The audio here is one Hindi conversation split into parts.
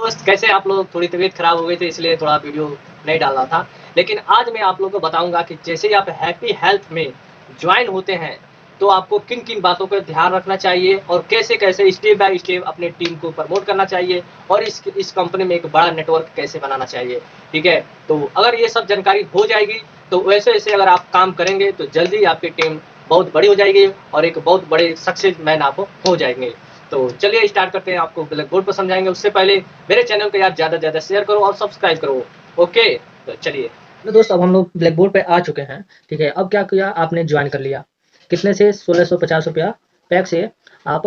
दोस्त, कैसे आप लोग? थोड़ी तबीयत खराब हो गई थी इसलिए थोड़ा वीडियो नहीं डाल रहा था। लेकिन आज मैं आप लोगों को बताऊँगा कि जैसे ही आप हैप्पी हेल्थ में जॉइन होते हैं, तो आपको किन-किन बातों का ध्यान रखना चाहिए और कैसे-कैसे स्टेप बाय स्टेप अपने टीम को प्रमोट करना चाहिए और इस कंपनी में एक बड़ा नेटवर्क कैसे बनाना चाहिए, ठीक है? तो अगर ये सब जानकारी हो जाएगी, तो वैसे-वैसे अगर आप काम करेंगे, तो जल्दी आपकी टीम बहुत बड़ी हो जाएगी और एक बहुत बड़े सक्सेस मैन आप हो जाएँगे। तो चलिए स्टार्ट करते हैं, आपको ब्लैक बोर्ड पर समझाएँगे। उससे पहले मेरे चैनल को यार ज़्यादा से ज़्यादा शेयर करो और सब्सक्राइब करो। ओके, तो चलिए। तो दोस्त अब हम लोग ब्लैक बोर्ड पे आ चुके हैं। ठीक है, अब क्या किया आपने, ज्वाइन कर लिया। कितने से? 1650 रुपया पैक से आप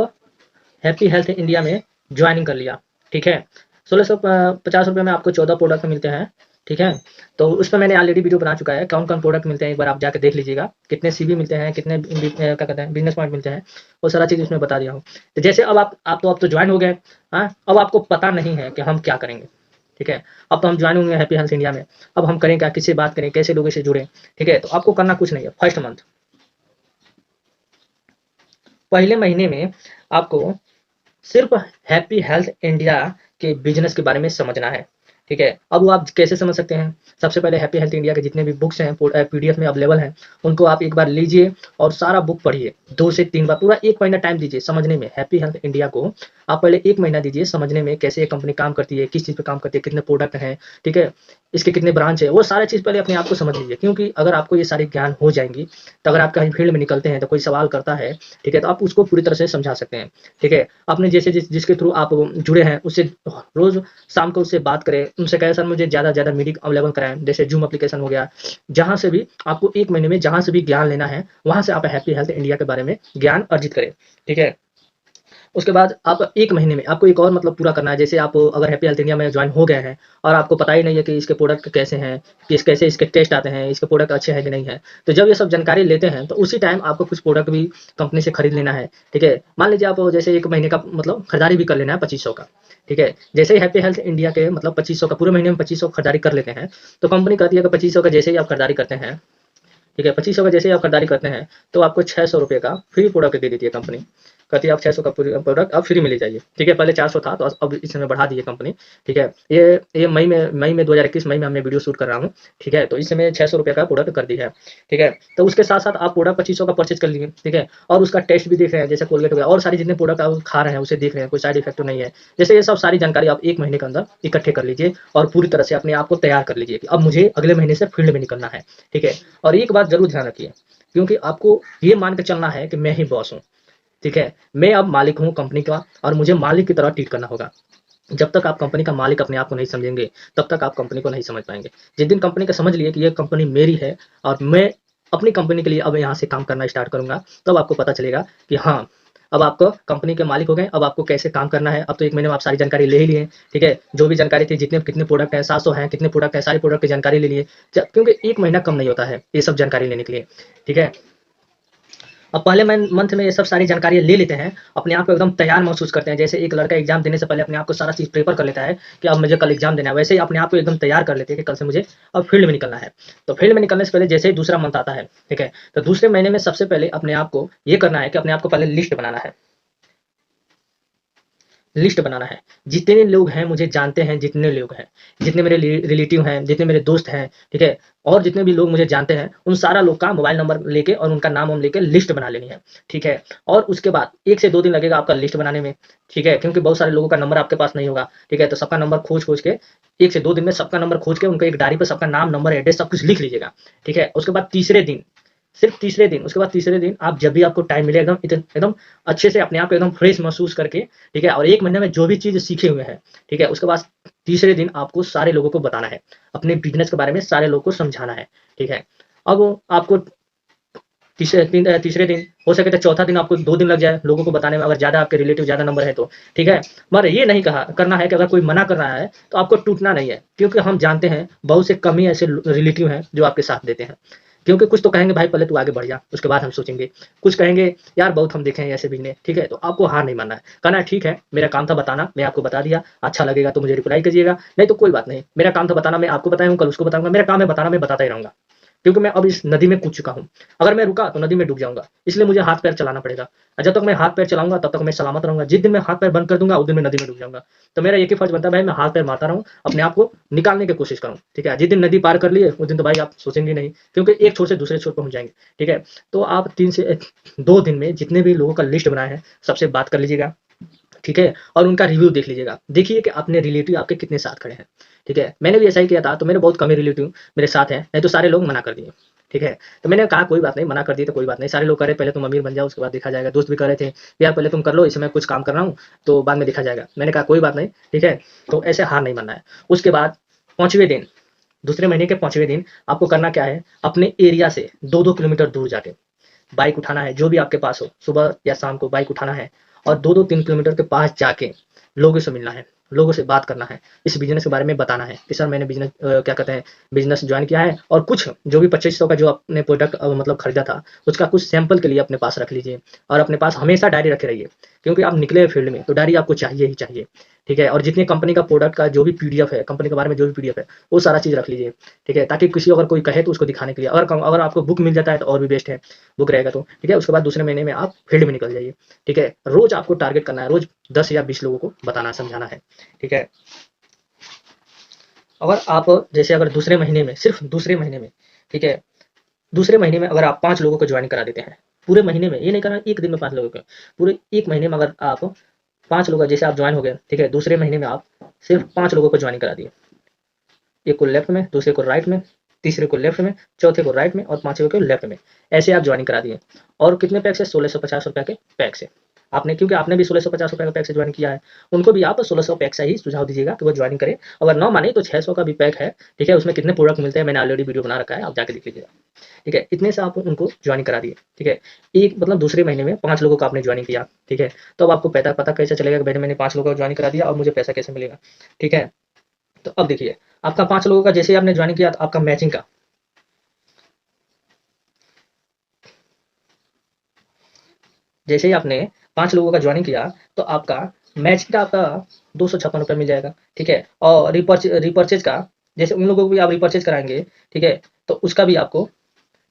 हैप्पी हेल्थ इंडिया में ज्वाइनिंग कर लिया। ठीक है, 1650 रुपये में आपको 14 प्रोडक्ट मिलते हैं। ठीक है, तो उस पर मैंने ऑलरेडी वीडियो बना चुका है, कौन कौन प्रोडक्ट मिलते हैं एक बार आप जाकर देख लीजिएगा। कितने सीवी मिलते हैं, कितने क्या कहते हैं बिजनेस पॉइंट मिलते हैं, वो सारा चीज़ उसमें बता दिया हूँ। तो जैसे अब तो ज्वाइन हो गए। हाँ, अब आपको पता नहीं है कि हम क्या करेंगे। ठीक है, अब तो हम ज्वाइन होंगे हैप्पी हेल्थ इंडिया में। अब हम करें क्या, किससे बात करें, कैसे लोगों से जुड़ें। ठीक है, तो आपको करना कुछ नहीं है। फर्स्ट मंथ, पहले महीने में आपको सिर्फ हैप्पी हेल्थ इंडिया के बिजनेस के बारे में समझना है। ठीक है, अब वो आप कैसे समझ सकते हैं? सबसे पहले हैप्पी हेल्थ इंडिया के जितने भी बुक्स हैं पीडीएफ में अवेलेबल हैं, उनको आप एक बार लीजिए और सारा बुक पढ़िए 2 से 3 बार। पूरा 1 महीना टाइम दीजिए समझने में। हैप्पी हेल्थ इंडिया को आप पहले 1 महीना दीजिए समझने में, कैसे ये कंपनी काम करती है, किस चीज़ पे काम करती है, कितने प्रोडक्ट हैं। ठीक है, इसके कितने ब्रांच है, वो सारा चीज़ पहले अपने आप को समझ लीजिए। क्योंकि अगर आपको ये सारी ज्ञान हो जाएंगी, तो अगर आप कहीं फील्ड में निकलते हैं तो कोई सवाल करता है, ठीक है, तो आप उसको पूरी तरह से समझा सकते हैं। ठीक है, आपने जैसे जिसके थ्रू आप जुड़े हैं उससे रोज शाम को उससे बात करें, उनसे कहें सर मुझे ज़्यादा से ज़्यादा मीटिंग अवेलेबल कराएं, जैसे जूम एप्लीकेशन हो गया। जहाँ से भी आपको 1 महीने में जहाँ से भी ज्ञान लेना है, वहाँ से आप हैप्पी हेल्थ इंडिया के बारे में ज्ञान अर्जित करें। ठीक है, उसके बाद आप 1 महीने में आपको एक और मतलब पूरा करना है। जैसे आप अगर हैप्पी हेल्थ इंडिया में ज्वाइन हो गए हैं और आपको पता ही नहीं है कि इसके प्रोडक्ट कैसे हैं, कैसे इसके टेस्ट आते हैं, इसके प्रोडक्ट अच्छे हैं कि नहीं है, तो जब ये सब जानकारी लेते हैं तो उसी टाइम आपको कुछ प्रोडक्ट भी कंपनी से खरीद लेना है। ठीक है, मान लीजिए आप जैसे 1 महीने का मतलब खरीदारी भी कर लेना है 2500 का। ठीक है, जैसे ही हैप्पी हेल्थ इंडिया के मतलब 2500 का पूरे महीने में 2500 खरीदारी कर लेते हैं, तो कंपनी कहती है कि 2500 का जैसे ही आप खरीदारी करते हैं, ठीक है, 2500 का जैसे ही आप खरीदारी करते हैं, तो आपको 600 रुपये का फ्री प्रोडक्ट दे देती है कंपनी। कहती है आप 600 का प्रोडक्ट अब फ्री में ले जाइए। ठीक है, पहले 400 था तो अब इस समय बढ़ा दी है कंपनी। ठीक है, ये मई में 2021 मई में हमने वीडियो शूट कर रहा हूँ। ठीक है, तो इस समय 600 रुपये का प्रोडक्ट कर दी है। ठीक है, तो उसके साथ साथ आप प्रोडक्ट 2500 का परचेज कर लिए। ठीक है, और उसका टेस्ट भी देख रहे हैं, जैसे कोलगेट हो गया और सारी जितने प्रोडक्ट आप खा रहे हैं उसे देख रहे हैं, कोई साइड इफेक्ट तो नहीं है। जैसे ये सब सारी जानकारी आप 1 महीने के अंदर इकट्ठे कर लीजिए और पूरी तरह से अपने आप को तैयार कर लीजिए कि अब मुझे अगले महीने से फील्ड में निकलना है। ठीक है, और एक बात जरूर ध्यान रखिए, क्योंकि आपको ये मान के चलना है कि मैं ही बॉस हूँ। ठीक है, मैं अब मालिक हूँ कंपनी का और मुझे मालिक की तरह ट्रीट करना होगा। जब तक आप कंपनी का मालिक अपने आप को नहीं समझेंगे, तब तक आप कंपनी को नहीं समझ पाएंगे। जिस दिन कंपनी का समझ लिए कि ये कंपनी मेरी है और मैं अपनी कंपनी के लिए अब यहाँ से काम करना स्टार्ट करूंगा, तब आपको पता चलेगा कि हाँ, अब आपको कंपनी के मालिक हो गए। अब आपको कैसे काम करना है, अब तो 1 महीने में आप सारी जानकारी ले ही लिए। ठीक है, जो भी जानकारी थी, जितने कितने प्रोडक्ट हैं, 700 हैं, कितने प्रोडक्ट हैं, सारी प्रोडक्ट की जानकारी ले लिए। क्योंकि 1 महीना कम नहीं होता है ये सब जानकारी लेने के लिए। ठीक है, अब पहले मंथ में ये सब सारी जानकारी ले लेते हैं, अपने आप को एकदम तैयार महसूस करते हैं। जैसे एक लड़का एग्जाम देने से पहले अपने आप को सारा चीज़ प्रिपेयर कर लेता है कि अब मुझे कल एग्जाम देना है, वैसे ही अपने आप को एकदम तैयार कर लेते हैं कि कल से मुझे अब फील्ड में निकलना है। तो फील्ड में निकलने से पहले जैसे ही दूसरा मंथ आता है, ठीक है, तो दूसरे महीने में सबसे पहले अपने आप को ये करना है कि अपने आप को पहले लिस्ट बनाना है। लिस्ट बनाना है, जितने लोग हैं मुझे जानते हैं, जितने लोग हैं, जितने मेरे रिलेटिव हैं, जितने मेरे दोस्त हैं, ठीक है, और जितने भी लोग मुझे जानते हैं, उन सारा लोग का मोबाइल नंबर लेके और उनका नाम वाम लेके लिस्ट बना लेनी है। ठीक है, और उसके बाद 1 से 2 दिन लगेगा आपका लिस्ट बनाने में। ठीक है, क्योंकि बहुत सारे लोगों का नंबर आपके पास नहीं होगा। ठीक है, तो सबका नंबर खोज-खोज के 1 से 2 दिन में सबका नंबर खोज के उनका एक डायरी पे सबका नाम, नंबर, एड्रेस सब कुछ लिख लीजिएगा। ठीक है, उसके बाद तीसरे दिन, सिर्फ तीसरे दिन, उसके बाद तीसरे दिन आप जब भी आपको टाइम मिले एकदम एकदम अच्छे से अपने आप को एकदम फ्रेश महसूस करके, ठीक है, और 1 महीने में जो भी चीज़ सीखे हुए हैं, ठीक है, उसके बाद तीसरे दिन आपको सारे लोगों को बताना है, अपने बिज़नेस के बारे में सारे लोगों को समझाना है। ठीक है, अब आपको तीसरे दिन हो सके तो चौथा दिन आपको 2 दिन लग जाए लोगों को बताने में, अगर ज़्यादा आपके रिलेटिव ज़्यादा नंबर है तो। ठीक है, मगर ये नहीं कहा करना है कि अगर कोई मना कर रहा है तो आपको टूटना नहीं है, क्योंकि हम जानते हैं बहुत से कम ही ऐसे रिलेटिव हैं जो आपके साथ देते हैं। क्योंकि कुछ तो कहेंगे भाई पहले तू आगे बढ़ जा, उसके बाद हम सोचेंगे। कुछ कहेंगे यार बहुत हम देखे हैं ऐसे बिजनेस। ठीक है, तो आपको हार नहीं मानना है, कहना है ठीक है मेरा काम था बताना, मैं आपको बता दिया, अच्छा लगेगा तो मुझे रिप्लाई कीजिएगा, नहीं तो कोई बात नहीं, मेरा काम था बताना, मैं आपको बताया हूँ, कल उसको बताऊंगा, मेरा काम है बताना, मैं बताता ही रहूंगा। क्योंकि मैं अब इस नदी में कूद चुका हूँ। अगर मैं रुका तो नदी में डूब जाऊंगा, इसलिए मुझे हाथ पैर चलाना पड़ेगा। और जब तक मैं हाथ पैर चलाऊंगा तब तक मैं सलामत रहूंगा। जिस दिन मैं हाथ पैर बंद कर दूंगा उस दिन मैं नदी में डूब जाऊंगा। तो मेरा एक ही फर्ज बनता है भाई, मैं हाथ पैर मारता रहूं, अपने आप को निकालने की कोशिश करूं। ठीक है, जिस दिन नदी पार कर लिए उस दिन तो भाई आप सोचेंगे नहीं, क्योंकि एक छोर से दूसरे छोर पहुंच जाएंगे। ठीक है, तो आप 2 दिन में जितने भी लोगों का लिस्ट बनाया है सबसे बात कर लीजिएगा। ठीक है, और उनका रिव्यू देख लीजिएगा, देखिए कि अपने रिलेटिव आपके कितने साथ खड़े हैं। ठीक है, मैंने भी ऐसा ही किया था, तो मेरे बहुत कम ही रिलेटिव मेरे साथ हैं, नहीं तो सारे लोग मना कर दिए। ठीक है, तो मैंने कहा कोई बात नहीं, मना कर दिए तो कोई बात नहीं। सारे लोग कह रहे पहले तुम अमीर बन जाओ उसके बाद देखा जाएगा। दोस्त भी कह रहे थे यार पहले तुम कर लो, इसमें कुछ काम कर रहा हूँ तो बाद में देखा जाएगा। मैंने कहा कोई बात नहीं। ठीक है, तो ऐसे हार नहीं मानना है। उसके बाद 5वें दिन, दूसरे महीने के 5वें दिन आपको करना क्या है, अपने एरिया से 2-2 किलोमीटर दूर जाके बाइक उठाना है, जो भी आपके पास हो, सुबह या शाम को बाइक उठाना है और 2-2 3 किलोमीटर के पास जाके लोगों से मिलना है, लोगों से बात करना है, इस बिजनेस के बारे में बताना है कि सर मैंने बिजनेस क्या कहते हैं बिजनेस ज्वाइन किया है, और कुछ जो भी 2500 का जो आपने प्रोडक्ट मतलब खरीदा था उसका कुछ सैंपल के लिए अपने पास रख लीजिए। और अपने पास हमेशा डायरी रखे रहिए, क्योंकि आप निकले फील्ड में तो डायरी आपको चाहिए ही चाहिए। ठीक है, और जितनी कंपनी का प्रोडक्ट का जो भी पीडीएफ है, कंपनी के बारे में जो भी पीडीएफ है वो सारा चीज़ रख लीजिए। ठीक है, ताकि किसी अगर कोई कहे तो उसको दिखाने के लिए, अगर आपको बुक मिल जाता है तो और भी बेस्ट है, बुक रहेगा तो। ठीक है, उसके बाद दूसरे महीने में आप फील्ड में निकल जाइए। ठीक है, रोज आपको टारगेट करना है, रोज 10 या 20 लोगों को बताना समझाना है। ठीक है, अगर आप जैसे अगर दूसरे महीने में, सिर्फ दूसरे महीने में, ठीक है, दूसरे महीने में अगर आप 5 लोगों को ज्वाइन करा देते हैं पूरे महीने में, ये नहीं करना एक दिन में 5 लोगों को, पूरे एक महीने में अगर आप 5 लोग जैसे आप ज्वाइन हो गए, ठीक है, दूसरे महीने में आप सिर्फ 5 लोगों को ज्वाइन करा दिए, एक को लेफ्ट में, दूसरे को राइट में, तीसरे को लेफ्ट में, चौथे को राइट में और पांचवे को लेफ्ट में, ऐसे आप ज्वाइन करा दिए। और कितने पैक से, 1650 रुपये के पैक से आपने, क्योंकि आपने भी 1650 रुपये का पैक से ज्वाइन किया है, उनको भी आप 1600 पैक से ही सुझाव दीजिएगा कि वो ज्वाइन करें। अगर ना माने तो 600 का भी पैक है। ठीक है, उसमें कितने प्रोडक्ट मिलते हैं मैंने ऑलरेडी वीडियो बना रखा है, आप जाके देख लीजिएगा। ठीक है, इतने से आप उनको ज्वाइन करा दिए। ठीक है, एक मतलब दूसरे महीने में 5 लोगों का आपने ज्वाइन किया। ठीक है, तो अब आपको पता पता कैसे चलेगा कि भाई मैंने 5 लोगों को ज्वाइन करा दिया और मुझे पैसा कैसे मिलेगा। ठीक है, तो अब देखिए आपका 5 लोगों का जैसे ही आपने ज्वाइन किया तो आपका मैचिंग का, जैसे ही आपने 5 लोगों का ज्वाइनिंग किया तो आपका मैचिंग का आपका 256 रुपये मिल जाएगा। ठीक है, और रिपर्चेज का, जैसे उन लोगों को भी आप रिपर्चेज कराएंगे, ठीक है, तो उसका भी आपको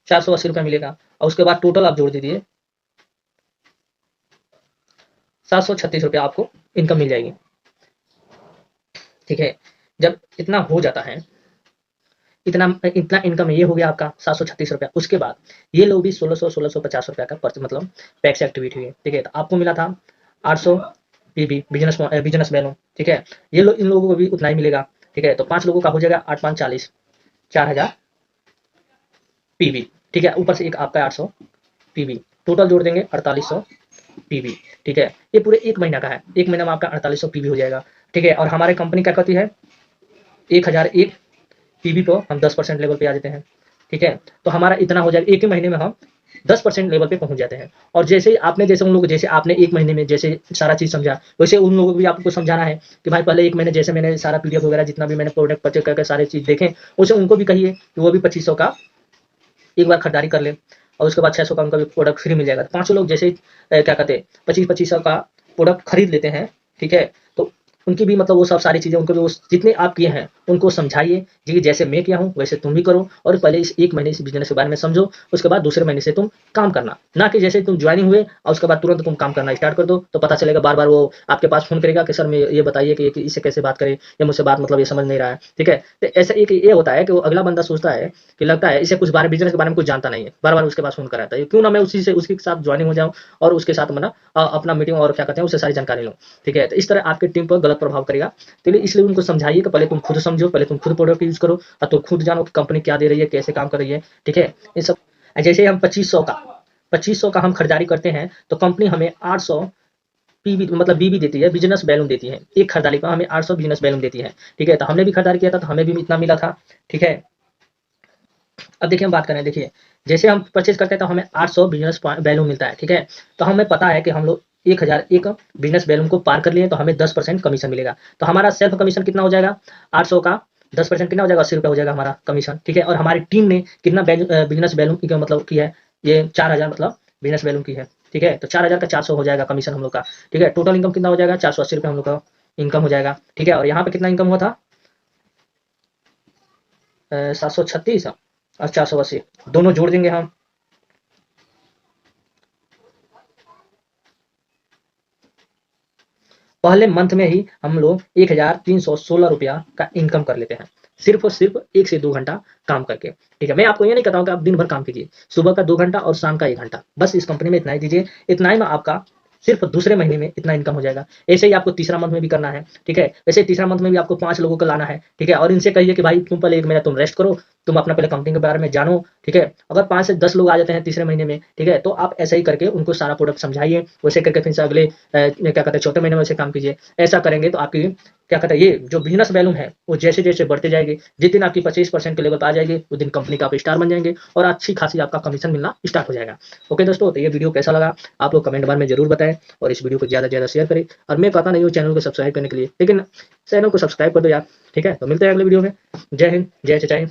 480 रुपये मिलेगा। और उसके बाद टोटल आप जोड़ दीजिए 736 रुपये आपको इनकम मिल जाएगी। ठीक है, जब इतना हो जाता है, इतना इतना इनकम ये हो गया आपका 736 रुपया। उसके बाद ये लोग भी 1650 रुपया का मतलब पैक्स एक्टिविटी हुई। ठीक है, तो आपको मिला था 800 पीबी बिजनेस वैल्यू। ठीक है, ये लोग इन लोगों को भी उतना ही मिलेगा। ठीक है, तो 5 लोगों का हो जाएगा 8 5 40, 4000 पीबी। ठीक है, ऊपर से एक आपका 800 पीबी, टोटल जोड़ देंगे 4800 पीबी। ठीक है, ये पूरे एक महीना का है, एक महीना में आपका 4800 पीबी हो जाएगा। ठीक है, और हमारे कंपनी क्या कहती है 1001 पीबी को हम 10% लेवल पे आ जाते हैं। ठीक है, तो हमारा इतना हो जाएगा, एक ही महीने में हम 10% लेवल पे पहुंच जाते हैं। और जैसे ही आपने, जैसे उन लोग, जैसे आपने एक महीने में जैसे सारा चीज़ समझा, वैसे उन लोगों को भी आपको समझाना है कि भाई पहले एक महीने जैसे मैंने सारा पीडीएफ वगैरह जितना भी मैंने प्रोडक्ट परचेज करके सारी चीज़ देखें, उसे उनको भी कहिए कि वो भी 2500 का एक बार खरीदारी कर ले, और उसके बाद 600 का उनका भी प्रोडक्ट फ्री मिल जाएगा। तो 5 लोग जैसे ही क्या कहते हैं 25-2500 का प्रोडक्ट खरीद लेते हैं। ठीक है, तो उनकी भी मतलब वो सब सारी चीज़ें उनको भी वो जितने आप किए हैं उनको समझाइए जी, जैसे मैं किया हूँ वैसे तुम भी करो, और पहले इस एक महीने इस बिजनेस के बारे में समझो, उसके बाद दूसरे महीने से तुम काम करना, ना कि जैसे तुम ज्वाइनिंग हुए और उसके बाद तुरंत तुम काम करना स्टार्ट कर दो, तो पता चलेगा बार बार वो आपके पास फोन करेगा कि सर मैं ये बताइए कि इससे कैसे बात करें, या मुझसे बात मतलब ये समझ नहीं रहा है। ठीक है, तो ऐसा एक ये होता है कि वो अगला बंदा सोचता है कि लगता है इसे कुछ बारे बिजनेस के बारे में कुछ जानता नहीं है, बार बार उसके पास फोन कराता है, क्यों ना मैं उसी से उसके साथ ज्वाइनिंग हो जाऊँ और उसके साथ मैं अपना मीटिंग और क्या कहते हैं उससे सारी जानकारी लूँ। ठीक है, तो इस तरह आपकी टीम पर गलत प्रभाव करेगा। तो इसलिए उनको समझाइए कि पहले तुम खुद समझो, पहले तुम खुद प्रोडक्ट यूज करो और तुम खुद जानो कि कंपनी क्या दे रही है, कैसे काम कर रही है। ठीक है, ये सब जैसे हम 2500 का हम खरीदारी करते हैं तो कंपनी हमें 800 पीबी मतलब बीबी देती है, बिजनेस बैलून देती है, एक खरीदारी का हमें 800 बिजनेस बैलून देती है। ठीक है, तो हमने भी खरीदारी किया था तो हमें भी इतना मिला था। ठीक है, अब देखिए हम बात करें, देखिए जैसे हम परचेज करते हैं तो हमें 800 बिजनेस बैलून मिलता है। ठीक है, तो हमें पता है कि हम लोग 1001 बिजनेस बैलून को पार कर लिए तो हमें 10% कमीशन मिलेगा। तो हमारा सेल्फ कमीशन कितना हो जाएगा, 800 का 10% कितना हो जाएगा, 80 रुपये हो जाएगा हमारा कमीशन। ठीक है, और हमारी टीम ने कितना बिजनेस बैलून की मतलब की है, ये 4000 मतलब बिजनेस बैलून की है। ठीक है, तो 4000 का 400 हो जाएगा कमीशन हम लोग का। ठीक है, टोटल इनकम कितना हो जाएगा, 480 रुपये हम लोग का इनकम हो जाएगा। ठीक है, और यहाँ पे कितना इनकम हुआ था 736 और 480 दोनों जोड़ देंगे हम। पहले मंथ में ही हम लोग 1316 रुपया का इनकम कर लेते हैं, सिर्फ और सिर्फ 1 से 2 घंटा काम करके। ठीक है, मैं आपको ये नहीं कहता हूँ कि आप दिन भर काम कीजिए, सुबह का 2 घंटा और शाम का 1 घंटा, बस इस कंपनी में इतना ही दीजिए, इतना ही में आपका सिर्फ दूसरे महीने में इतना इनकम हो जाएगा। ऐसे ही आपको तीसरा मंथ में भी करना है। ठीक है, वैसे तीसरा मंथ में भी आपको 5 लोगों को लाना है। ठीक है, और इनसे कहिए कि भाई तुम पहले 1 महीना तुम रेस्ट करो, तुम अपना पहले कंपनी के बारे में जानो। ठीक है, अगर 5 से 10 लोग आ जाते हैं तीसरे महीने में, ठीक है, तो आप ऐसा ही करके उनको सारा प्रोडक्ट समझाइए, वैसे करके फिर से अगले क्या कहते हैं चौथे महीने में वैसे काम कीजिए। ऐसा करेंगे तो आपकी क्या कहते हैं ये जो बिजनेस वैल्यूम है वो जैसे जैसे बढ़ते जाएगी, जिस दिन आपकी 25% के लेवल पर आ जाएगी उस दिन कंपनी का आप स्टार बन जाएंगे और अच्छी खासी आपका कमीशन मिलना स्टार्ट हो जाएगा। ओके दोस्तों, तो ये वीडियो कैसा लगा आप लोग कमेंट बार में जरूर बताएं और इस वीडियो को ज़्यादा से ज़्यादा शेयर करें। और मैं कहता नहीं हूँ चैनल को सब्सक्राइब करने के लिए, लेकिन चैनल को सब्सक्राइब कर दो यार। ठीक है, तो मिलते हैं अगले वीडियो में। जय हिंद, जय चचाई।